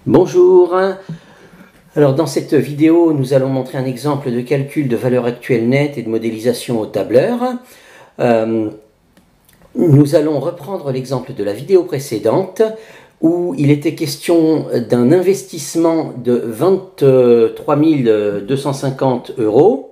Bonjour. Alors dans cette vidéo, nous allons montrer un exemple de calcul de valeur actuelle nette et de modélisation au tableur. Nous allons reprendre l'exemple de la vidéo précédente où il était question d'un investissement de 23 250 €,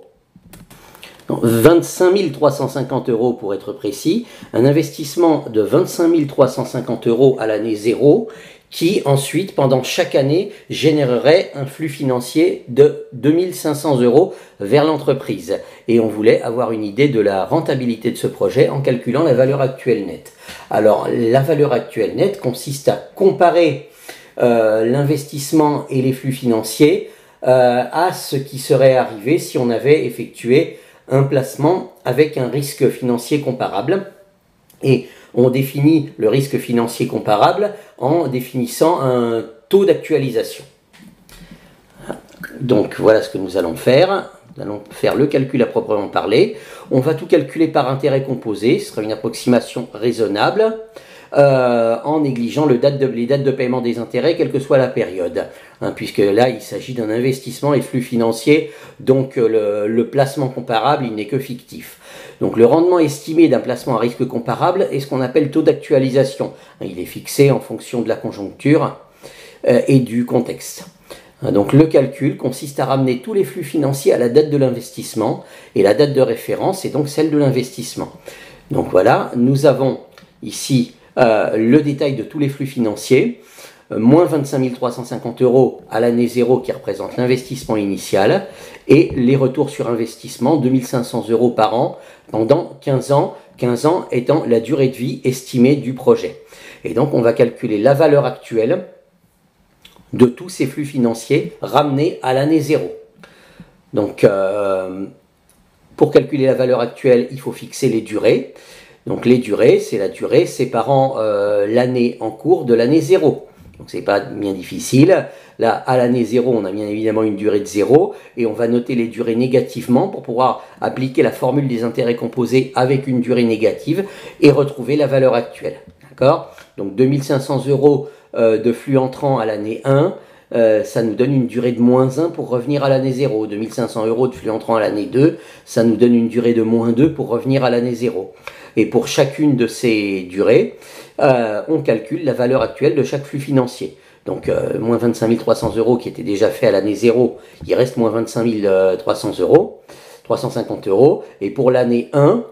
25 350 € pour être précis, un investissement de 25 350 € à l'année 0 qui ensuite, pendant chaque année, générerait un flux financier de 2500 € vers l'entreprise. Et on voulait avoir une idée de la rentabilité de ce projet en calculant la valeur actuelle nette. Alors, la valeur actuelle nette consiste à comparer l'investissement et les flux financiers à ce qui serait arrivé si on avait effectué un placement avec un risque financier comparable. Et on définit le risque financier comparable en définissant un taux d'actualisation. Donc voilà ce que nous allons faire. Nous allons faire le calcul à proprement parler. On va tout calculer par intérêt composé, ce sera une approximation raisonnable, en négligeant les dates de paiement des intérêts, quelle que soit la période. Puisque là, il s'agit d'un investissement et flux financier, donc le placement comparable, il n'est que fictif. Donc le rendement estimé d'un placement à risque comparable est ce qu'on appelle taux d'actualisation. Il est fixé en fonction de la conjoncture et du contexte. Donc le calcul consiste à ramener tous les flux financiers à la date de l'investissement, et la date de référence est donc celle de l'investissement. Donc voilà, nous avons ici le détail de tous les flux financiers, moins 25 350 € à l'année 0 qui représente l'investissement initial, et les retours sur investissement, 2500 € par an pendant 15 ans, 15 ans étant la durée de vie estimée du projet. Et donc on va calculer la valeur actuelle de tous ces flux financiers ramenés à l'année 0. Donc pour calculer la valeur actuelle, il faut fixer les durées. Donc les durées, c'est la durée séparant l'année en cours de l'année 0. Donc c'est pas bien difficile. Là, à l'année 0, on a bien évidemment une durée de 0 et on va noter les durées négativement pour pouvoir appliquer la formule des intérêts composés avec une durée négative et retrouver la valeur actuelle. D'accord ? Donc 2500 € de flux entrant à l'année 1, ça nous donne une durée de moins 1 pour revenir à l'année 0. 2500 € de flux entrant à l'année 2, ça nous donne une durée de moins 2 pour revenir à l'année 0. Et pour chacune de ces durées, on calcule la valeur actuelle de chaque flux financier. Donc, moins 25 300 € qui était déjà fait à l'année 0, il reste moins 25 300 €, 350 €. Et pour l'année 1,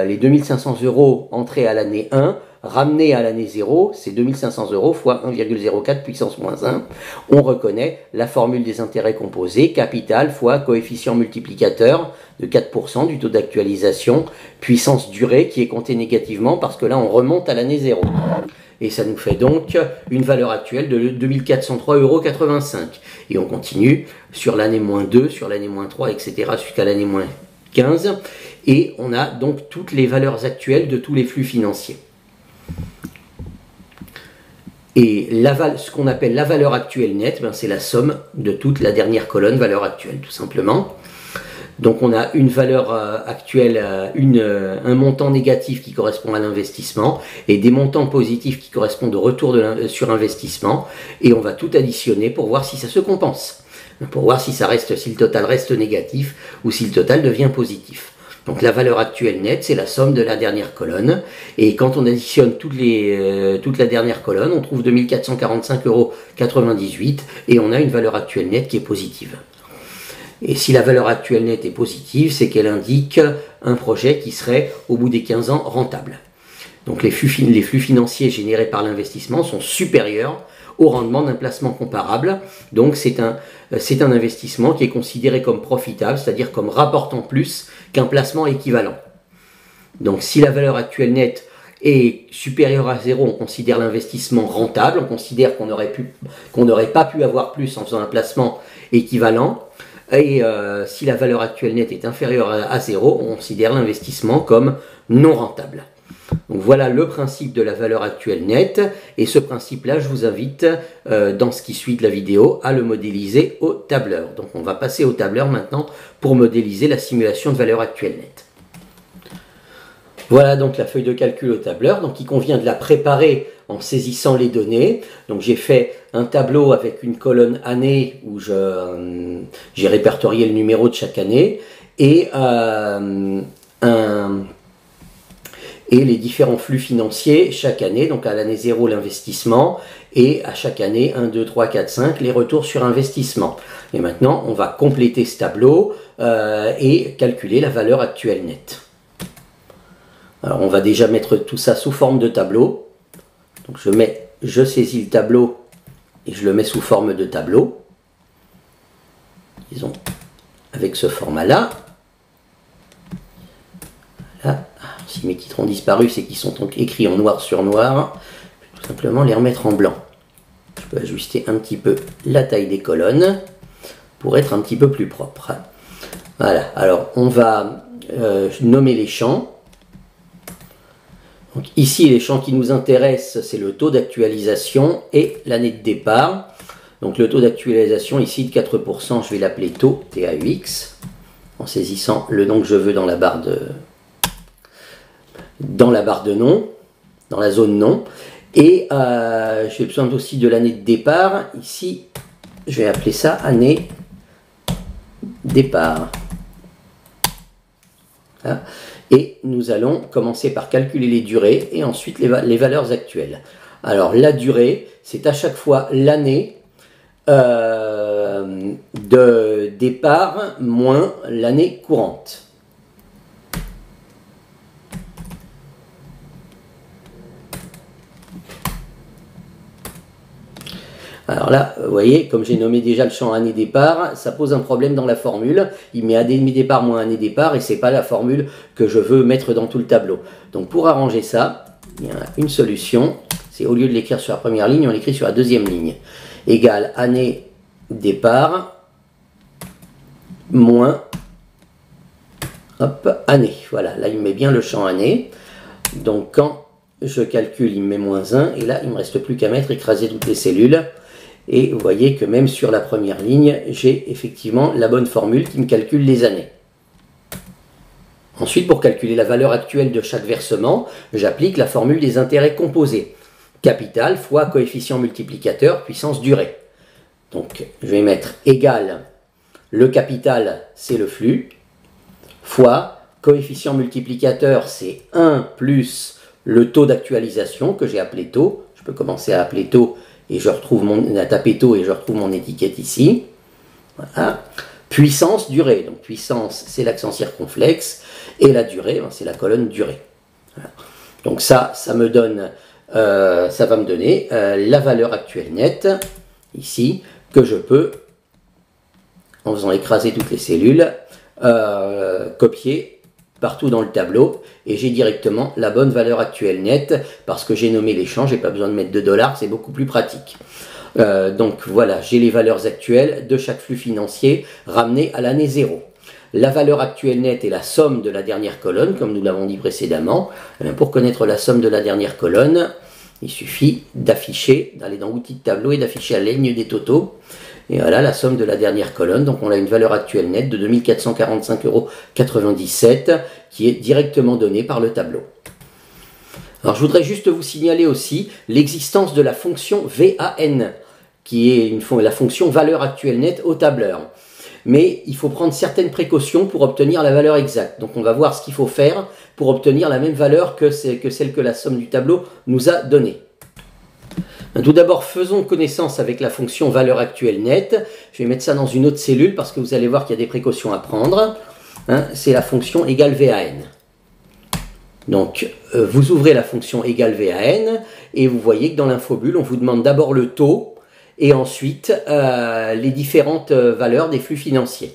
les 2500 € entrés à l'année 1, ramenés à l'année 0, c'est 2500 € fois 1,04 puissance moins 1. On reconnaît la formule des intérêts composés, capital fois coefficient multiplicateur de 4% du taux d'actualisation, puissance durée qui est comptée négativement parce que là on remonte à l'année 0. Et ça nous fait donc une valeur actuelle de 2403,85 €. Et on continue sur l'année moins 2, sur l'année moins 3, etc. jusqu'à l'année moins 15. Et on a donc toutes les valeurs actuelles de tous les flux financiers. Et ce qu'on appelle la valeur actuelle nette, c'est la somme de toute la dernière colonne valeur actuelle, tout simplement. Donc on a une valeur actuelle, un montant négatif qui correspond à l'investissement et des montants positifs qui correspondent au retour sur investissement, et on va tout additionner pour voir si ça se compense, pour voir si le total reste négatif ou si le total devient positif. Donc la valeur actuelle nette, c'est la somme de la dernière colonne, et quand on additionne toute la dernière colonne, on trouve 2445,98 € et on a une valeur actuelle nette qui est positive. Et si la valeur actuelle nette est positive, c'est qu'elle indique un projet qui serait, au bout des 15 ans, rentable. Donc les flux financiers générés par l'investissement sont supérieurs au rendement d'un placement comparable. Donc c'est un investissement qui est considéré comme profitable, c'est-à-dire comme rapportant plus qu'un placement équivalent. Donc si la valeur actuelle nette est supérieure à 0, on considère l'investissement rentable, on considère qu'on n'aurait pas pu avoir plus en faisant un placement équivalent. Et si la valeur actuelle nette est inférieure à 0, on considère l'investissement comme non rentable. Donc voilà le principe de la valeur actuelle nette, et ce principe-là, je vous invite, dans ce qui suit de la vidéo, à le modéliser au tableur. Donc on va passer au tableur maintenant pour modéliser la simulation de valeur actuelle nette. Voilà donc la feuille de calcul au tableur. Donc il convient de la préparer en saisissant les données. Donc j'ai fait un tableau avec une colonne année où j'ai répertorié le numéro de chaque année et les différents flux financiers chaque année. Donc à l'année 0 l'investissement et à chaque année 1, 2, 3, 4, 5 les retours sur investissement. Et maintenant on va compléter ce tableau et calculer la valeur actuelle nette. Alors on va déjà mettre tout ça sous forme de tableau. Donc je saisis le tableau et je le mets sous forme de tableau. Disons avec ce format-là. Voilà. Si mes titres ont disparu, c'est qu'ils sont donc écrits en noir sur noir. Je vais tout simplement les remettre en blanc. Je peux ajuster un petit peu la taille des colonnes pour être un petit peu plus propre. Voilà. Alors on va nommer les champs. Donc ici, les champs qui nous intéressent, c'est le taux d'actualisation et l'année de départ. Donc le taux d'actualisation ici de 4%, je vais l'appeler taux TAUX, en saisissant le nom que je veux dans la barre de nom, dans la zone nom. Et j'ai besoin aussi de l'année de départ. Ici, je vais appeler ça année départ. Voilà. Et nous allons commencer par calculer les durées et ensuite les valeurs actuelles. Alors la durée, c'est à chaque fois l'année de départ moins l'année courante. Alors là, vous voyez, comme j'ai nommé déjà le champ année départ, ça pose un problème dans la formule. Il met année départ moins année départ et c'est pas la formule que je veux mettre dans tout le tableau. Donc pour arranger ça, il y a une solution. C'est au lieu de l'écrire sur la première ligne, on l'écrit sur la deuxième ligne. Égale année départ moins année. Voilà, là il met bien le champ année. Donc quand je calcule, il me met -1 et là il ne me reste plus qu'à mettre écraser toutes les cellules. Et vous voyez que même sur la première ligne, j'ai effectivement la bonne formule qui me calcule les années. Ensuite, pour calculer la valeur actuelle de chaque versement, j'applique la formule des intérêts composés. Capital fois coefficient multiplicateur puissance durée. Donc, je vais mettre égal, le capital, c'est le flux, fois coefficient multiplicateur, c'est 1 plus le taux d'actualisation que j'ai appelé taux. Je peux commencer à appeler taux et je retrouve à taper taux et je retrouve mon étiquette ici. Voilà. Puissance durée. Donc puissance, c'est l'accent circonflexe et la durée, c'est la colonne durée. Voilà. Donc ça me donne, ça va me donner la valeur actuelle nette ici que je peux, en faisant écraser toutes les cellules, copier partout dans le tableau et j'ai directement la bonne valeur actuelle nette parce que j'ai nommé les champs, j'ai pas besoin de mettre $, c'est beaucoup plus pratique. Donc voilà, j'ai les valeurs actuelles de chaque flux financier ramenées à l'année 0. La valeur actuelle nette est la somme de la dernière colonne, comme nous l'avons dit précédemment. Pour connaître la somme de la dernière colonne, il suffit d'afficher, d'aller dans outils de tableau et d'afficher la ligne des totaux. Et voilà la somme de la dernière colonne. Donc on a une valeur actuelle nette de 2445,97 € qui est directement donnée par le tableau. Alors je voudrais juste vous signaler aussi l'existence de la fonction VAN, qui est la fonction valeur actuelle nette au tableur. Mais il faut prendre certaines précautions pour obtenir la valeur exacte. Donc on va voir ce qu'il faut faire pour obtenir la même valeur que celle que la somme du tableau nous a donnée. Tout d'abord, faisons connaissance avec la fonction valeur actuelle nette. Je vais mettre ça dans une autre cellule parce que vous allez voir qu'il y a des précautions à prendre. C'est la fonction égale VAN. Donc, vous ouvrez la fonction égale VAN et vous voyez que dans l'infobulle, on vous demande d'abord le taux et ensuite les différentes valeurs des flux financiers.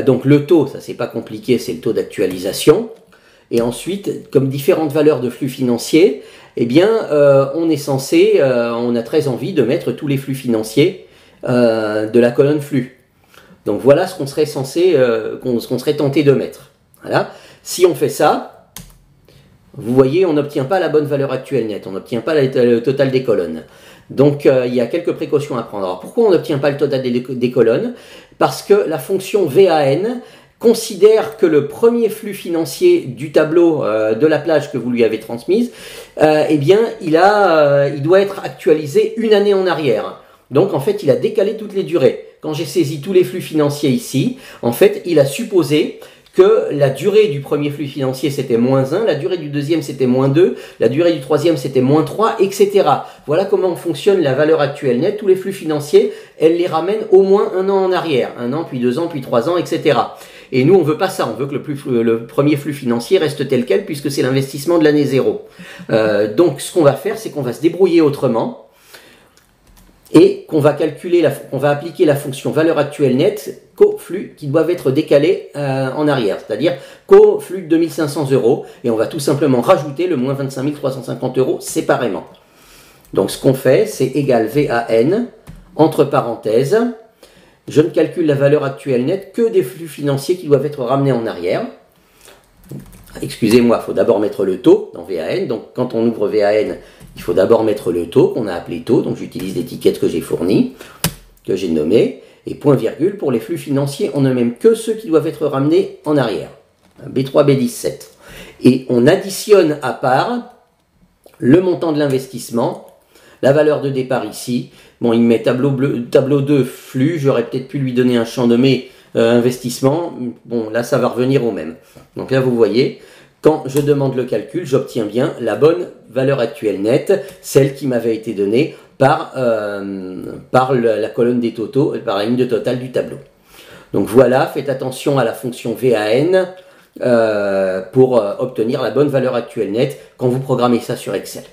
Donc, le taux, ça c'est pas compliqué, c'est le taux d'actualisation. Et ensuite, comme différentes valeurs de flux financiers, eh bien, on est censé, on a très envie de mettre tous les flux financiers de la colonne flux. Donc voilà ce qu'on serait censé, ce qu'on serait tenté de mettre. Voilà. Si on fait ça, vous voyez, on n'obtient pas la bonne valeur actuelle nette, on n'obtient pas le total des colonnes. Donc il y a quelques précautions à prendre. Alors pourquoi on n'obtient pas le total des colonnes? Parce que la fonction VAN considère que le premier flux financier du tableau de la plage que vous lui avez transmise, eh bien, il doit être actualisé une année en arrière. Donc, en fait, il a décalé toutes les durées. Quand j'ai saisi tous les flux financiers ici, en fait, il a supposé que la durée du premier flux financier c'était -1, la durée du deuxième c'était -2, la durée du troisième c'était -3, etc. Voilà comment fonctionne la valeur actuelle nette. Tous les flux financiers, elle les ramène au moins un an en arrière, 1 an, puis 2 ans, puis 3 ans, etc. Et nous on veut pas ça, on veut que le premier flux financier reste tel quel puisque c'est l'investissement de l'année 0. Donc ce qu'on va faire, c'est qu'on va se débrouiller autrement. Et qu'on va appliquer la fonction valeur actuelle nette qu'aux flux qui doivent être décalés en arrière, c'est-à-dire qu'au flux de 2500 €, et on va tout simplement rajouter le moins 25 350 € séparément. Donc ce qu'on fait, c'est égal VAN, entre parenthèses, je ne calcule la valeur actuelle nette que des flux financiers qui doivent être ramenés en arrière. Excusez-moi, il faut d'abord mettre le taux dans VAN, donc quand on ouvre VAN, il faut d'abord mettre le taux qu'on a appelé taux, donc j'utilise l'étiquette que j'ai fournie, que j'ai nommée, et point virgule pour les flux financiers, on ne met que ceux qui doivent être ramenés en arrière, B3, B17. Et on additionne à part le montant de l'investissement, la valeur de départ ici, bon il me met tableau 2 flux, j'aurais peut-être pu lui donner un champ nommé investissement, bon là ça va revenir au même. Donc là vous voyez, quand je demande le calcul, j'obtiens bien la bonne valeur actuelle nette, celle qui m'avait été donnée par la colonne des totaux, par la ligne de total du tableau. Donc voilà, faites attention à la fonction VAN pour obtenir la bonne valeur actuelle nette quand vous programmez ça sur Excel.